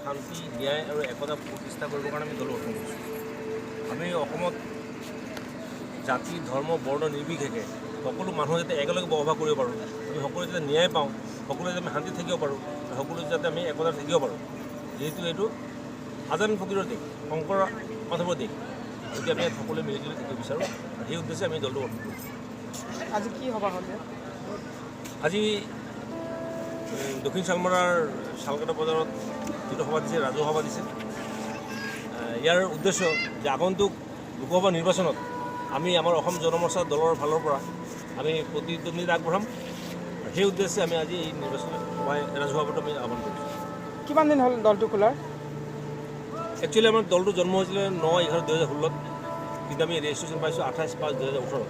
শান্তি ন্যায় আৰু একতা প্ৰতিষ্ঠা কৰিবৰ কাৰণে আমি দল গঠন কৰিছোঁ। আমি অসমত জাতি ধৰ্ম বৰ্ণ নিৰ্বিশেষে সকলো মানুহ যাতে একেলগে বসবাস কৰিব পাৰোঁ, আমি সকলোৱে যাতে ন্যায় পাওঁ, সকলোৱে যাতে আমি শান্তিত থাকিব পাৰোঁ, আৰু সকলোৱে যাতে আমি একতাত থাকিব পাৰোঁ। যিহেতু এইটো আজান ফকীৰৰ দেশ, শংকৰ মাধৱৰ দেশ, গতিকে আমি ইয়াত সকলোৱে মিলিজুলি থাকিব বিচাৰোঁ। সেই উদ্দেশ্যে আমি দলটো গঠন কৰিছোঁ। আজি কি সভা হ'ল? আজি দক্ষিণ চালমাৰাৰ শালকাটা বজাৰত যিটো সভা দিছে, ৰাজহুৱা সভা দিছে। ইয়াৰ উদ্দেশ্য যে আগন্তুক লোকসভা নিৰ্বাচনত আমি আমাৰ অসম জনমৰ্চা দলৰ ফালৰ পৰা আমি প্ৰতিদ্বন্দ্বিতা আগবঢ়াম। সেই উদ্দেশ্যে আমি আজি এই নিৰ্বাচনী সভাই ৰাজহুৱা সভাটো আমি আহ্বান কৰিছোঁ। কিমান দিন হ'ল দলটো খোলাৰ? একচুৱেলি আমাৰ দলটো জন্ম হৈছিলে 9/11/2016, কিন্তু আমি ৰেজিষ্ট্ৰেশ্যন পাইছোঁ 28/5/2018।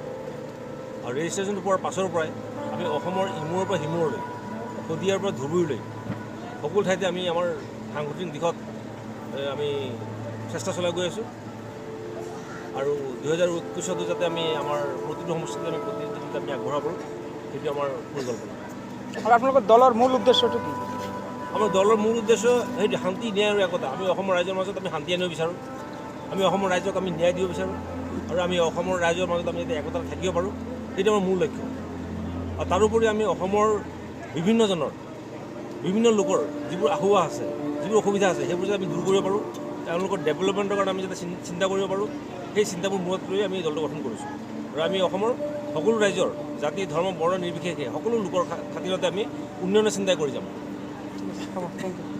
আৰু ৰেজিষ্ট্ৰেশ্যনটো পোৱাৰ পাছৰ পৰাই আমি অসমৰ ইমূৰৰ পৰা সিমূৰলৈ, শদিয়াৰ পৰা ধুবুৰীলৈ সকলো ঠাইতে আমি আমাৰ সাংগঠনিক দিশত আমি চেষ্টা চলাই গৈ আছোঁ। আৰু 2021 যাতে আমি আমাৰ প্ৰতিটো সমষ্টিতে আমি প্ৰতিযোগিতা আমি আগবঢ়াব পাৰোঁ, সেইটো আমাৰ পৰিকল্পনা। আৰু আপোনালোকৰ দলৰ মূল উদ্দেশ্যটো কি? আমাৰ দলৰ মূল উদ্দেশ্য সেইটো শান্তি ন্যায় আৰু একতা। আমি অসমৰ ৰাইজৰ মাজত আমি শান্তি আনিব বিচাৰোঁ, আমি অসমৰ ৰাইজক আমি ন্যায় দিব বিচাৰোঁ, আৰু আমি অসমৰ ৰাইজৰ মাজত আমি যাতে একতা থাকিব পাৰোঁ, সেইটো আমাৰ মূল লক্ষ্য। আৰু তাৰোপৰি আমি অসমৰ বিভিন্ন লোকৰ যিবোৰ আশোৱা আছে, যিবোৰ অসুবিধা আছে, সেইবোৰ যাতে আমি দূৰ কৰিব পাৰোঁ, তেওঁলোকৰ ডেভেলপমেণ্টৰ কাৰণে আমি যাতে চিন্তা কৰিব পাৰোঁ, সেই চিন্তাবোৰ মূৰত লৈ আমি দলটো গঠন কৰিছোঁ। আৰু আমি অসমৰ সকলো ৰাইজৰ জাতি ধৰ্ম বৰ্ণ নিৰ্বিশেষে সকলো লোকৰ খাতিৰতে আমি উন্নয়নৰ চিন্তাই কৰি যাম। হ'ব, থেংক ইউ।